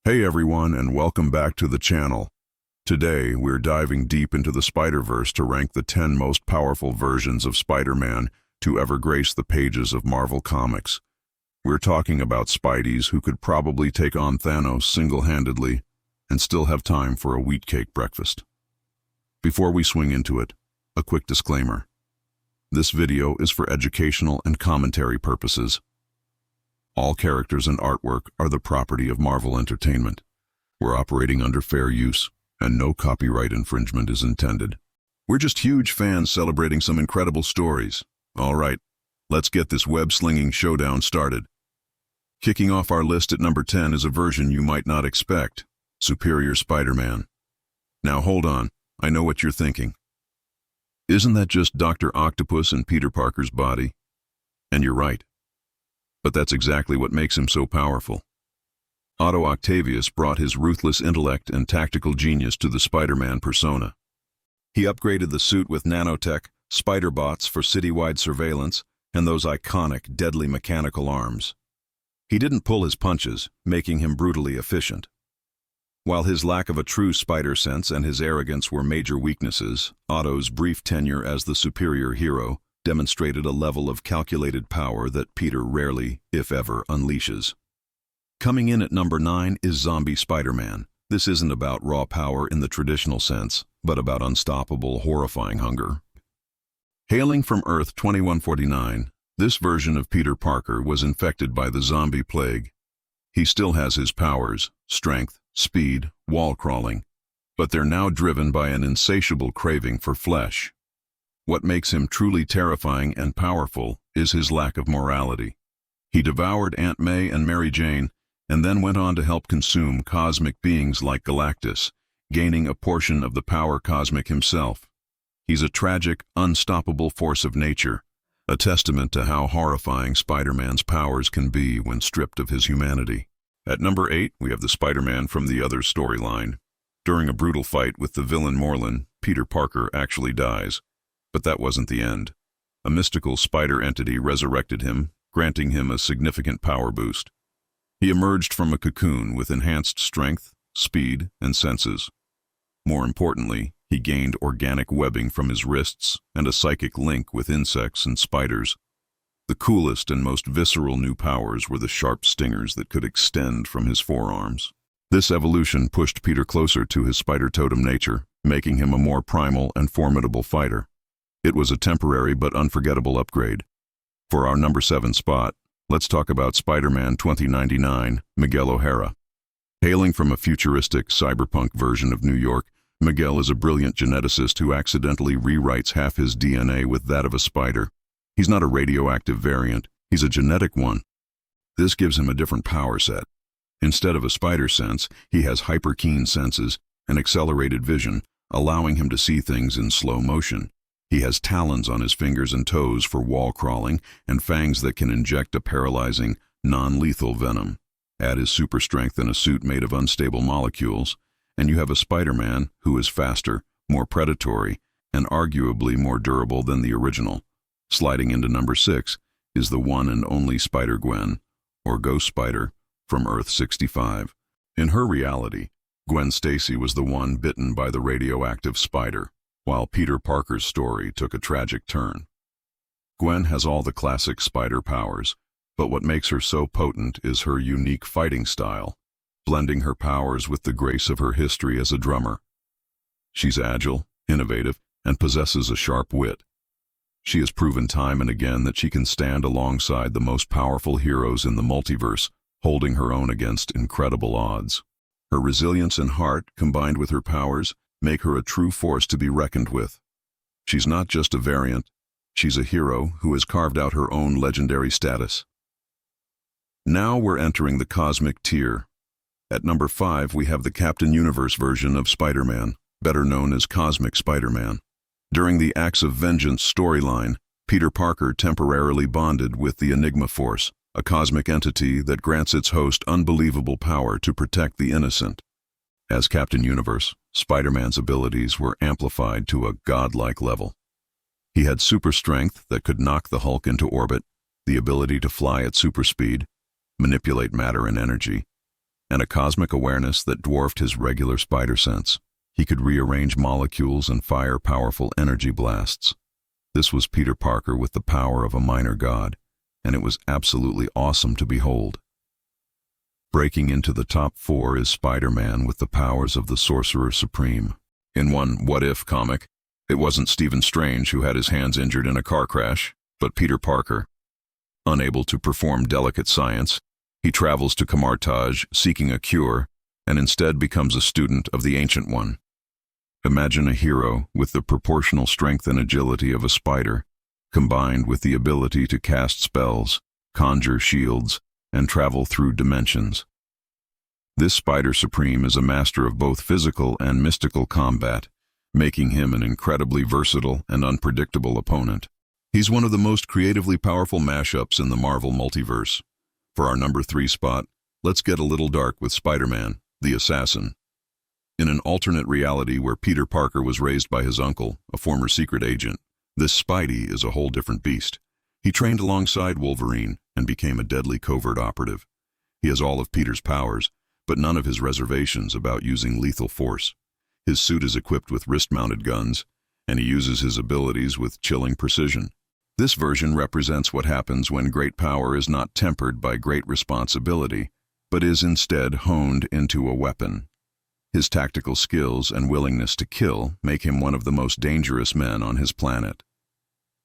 Hey everyone, and welcome back to the channel. Today, we're diving deep into the Spider-Verse to rank the 10 most powerful versions of Spider-Man to ever grace the pages of Marvel Comics. We're talking about Spideys who could probably take on Thanos single-handedly and still have time for a wheat cake breakfast. Before we swing into it, a quick disclaimer. This video is for educational and commentary purposes. All characters and artwork are the property of Marvel Entertainment. We're operating under fair use, and no copyright infringement is intended. We're just huge fans celebrating some incredible stories. All right, let's get this web-slinging showdown started. Kicking off our list at number 10 is a version you might not expect, Superior Spider-Man. Now hold on, I know what you're thinking. Isn't that just Dr. Octopus in Peter Parker's body? And you're right. But that's exactly what makes him so powerful. Otto Octavius brought his ruthless intellect and tactical genius to the Spider-Man persona. He upgraded the suit with nanotech, spider bots for citywide surveillance, and those iconic, deadly mechanical arms. He didn't pull his punches, making him brutally efficient. While his lack of a true spider sense and his arrogance were major weaknesses, Otto's brief tenure as the superior hero demonstrated a level of calculated power that Peter rarely, if ever, unleashes. Coming in at number 9 is Zombie Spider-Man. This isn't about raw power in the traditional sense, but about unstoppable, horrifying hunger. Hailing from Earth 2149, this version of Peter Parker was infected by the zombie plague. He still has his powers, strength, speed, wall crawling, but they're now driven by an insatiable craving for flesh. What makes him truly terrifying and powerful is his lack of morality. He devoured Aunt May and Mary Jane, and then went on to help consume cosmic beings like Galactus, gaining a portion of the power cosmic himself. He's a tragic, unstoppable force of nature, a testament to how horrifying Spider-Man's powers can be when stripped of his humanity. At number 8, we have the Spider-Man from the Other storyline. During a brutal fight with the villain Morlun, Peter Parker actually dies. But that wasn't the end. A mystical spider entity resurrected him, granting him a significant power boost. He emerged from a cocoon with enhanced strength, speed, and senses. More importantly, he gained organic webbing from his wrists and a psychic link with insects and spiders. The coolest and most visceral new powers were the sharp stingers that could extend from his forearms. This evolution pushed Peter closer to his spider totem nature, making him a more primal and formidable fighter. It was a temporary but unforgettable upgrade. For our number 7 spot, let's talk about Spider-Man 2099, Miguel O'Hara. Hailing from a futuristic cyberpunk version of New York, Miguel is a brilliant geneticist who accidentally rewrites half his DNA with that of a spider. He's not a radioactive variant, he's a genetic one. This gives him a different power set. Instead of a spider sense, he has hyper-keen senses and accelerated vision, allowing him to see things in slow motion. He has talons on his fingers and toes for wall crawling and fangs that can inject a paralyzing, non-lethal venom. Add his super strength in a suit made of unstable molecules, and you have a Spider-Man who is faster, more predatory, and arguably more durable than the original. Sliding into number 6 is the one and only Spider-Gwen, or Ghost Spider, from Earth 65. In her reality, Gwen Stacy was the one bitten by the radioactive spider, while Peter Parker's story took a tragic turn. Gwen has all the classic spider powers, but what makes her so potent is her unique fighting style, blending her powers with the grace of her history as a drummer. She's agile, innovative, and possesses a sharp wit. She has proven time and again that she can stand alongside the most powerful heroes in the multiverse, holding her own against incredible odds. Her resilience and heart, combined with her powers, make her a true force to be reckoned with. She's not just a variant, she's a hero who has carved out her own legendary status. Now we're entering the cosmic tier. At number 5, we have the Captain Universe version of Spider-Man, better known as Cosmic Spider-Man. During the Acts of Vengeance storyline, Peter Parker temporarily bonded with the Enigma Force, a cosmic entity that grants its host unbelievable power to protect the innocent. As Captain Universe, Spider-Man's abilities were amplified to a godlike level. He had super strength that could knock the Hulk into orbit, the ability to fly at super speed, manipulate matter and energy, and a cosmic awareness that dwarfed his regular spider sense. He could rearrange molecules and fire powerful energy blasts. This was Peter Parker with the power of a minor god, and it was absolutely awesome to behold. Breaking into the top 4 is Spider-Man with the powers of the Sorcerer Supreme. In one what-if comic, it wasn't Stephen Strange who had his hands injured in a car crash, but Peter Parker. Unable to perform delicate science, he travels to Camartage seeking a cure, and instead becomes a student of the Ancient One. Imagine a hero with the proportional strength and agility of a spider, combined with the ability to cast spells, conjure shields, and travel through dimensions. This Spider Supreme is a master of both physical and mystical combat, making him an incredibly versatile and unpredictable opponent. He's one of the most creatively powerful mashups in the Marvel multiverse. For our number 3 spot, let's get a little dark with Spider-Man, the Assassin. In an alternate reality where Peter Parker was raised by his uncle, a former secret agent, this Spidey is a whole different beast. He trained alongside Wolverine and became a deadly covert operative. He has all of Peter's powers, but none of his reservations about using lethal force. His suit is equipped with wrist-mounted guns, and he uses his abilities with chilling precision. This version represents what happens when great power is not tempered by great responsibility, but is instead honed into a weapon. His tactical skills and willingness to kill make him one of the most dangerous men on his planet.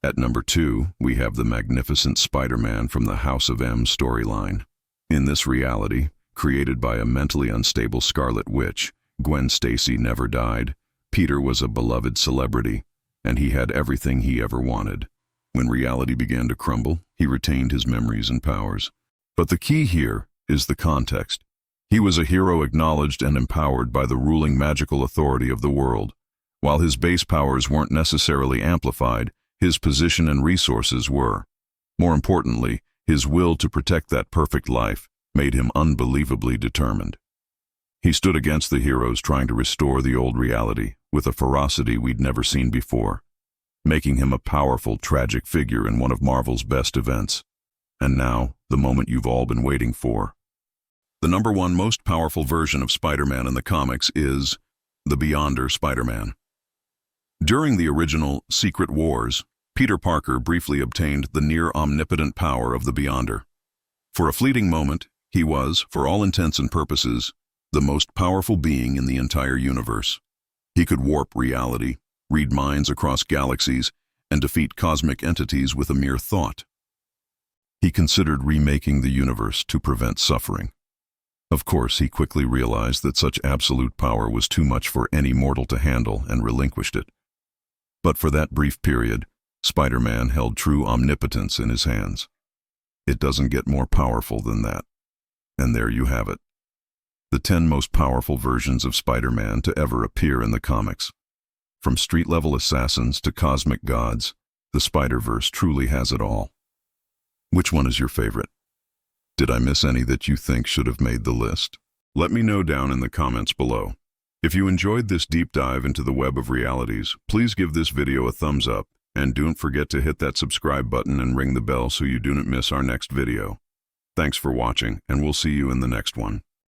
At number 2, we have the magnificent Spider-Man from the House of M storyline. In this reality, created by a mentally unstable Scarlet Witch, Gwen Stacy never died. Peter was a beloved celebrity, and he had everything he ever wanted. When reality began to crumble, he retained his memories and powers. But the key here is the context. He was a hero acknowledged and empowered by the ruling magical authority of the world. While his base powers weren't necessarily amplified, his position and resources were. More importantly, his will to protect that perfect life made him unbelievably determined. He stood against the heroes trying to restore the old reality with a ferocity we'd never seen before, making him a powerful, tragic figure in one of Marvel's best events. And now, the moment you've all been waiting for. The number 1 most powerful version of Spider-Man in the comics is the Beyonder Spider-Man. During the original Secret Wars, Peter Parker briefly obtained the near-omnipotent power of the Beyonder. For a fleeting moment, he was, for all intents and purposes, the most powerful being in the entire universe. He could warp reality, read minds across galaxies, and defeat cosmic entities with a mere thought. He considered remaking the universe to prevent suffering. Of course, he quickly realized that such absolute power was too much for any mortal to handle and relinquished it. But for that brief period, Spider-Man held true omnipotence in his hands. It doesn't get more powerful than that. And there you have it. The 10 most powerful versions of Spider-Man to ever appear in the comics. From street-level assassins to cosmic gods, the Spider-Verse truly has it all. Which one is your favorite? Did I miss any that you think should have made the list? Let me know down in the comments below. If you enjoyed this deep dive into the web of realities, please give this video a thumbs up, and don't forget to hit that subscribe button and ring the bell so you do not miss our next video. Thanks for watching, and we'll see you in the next one.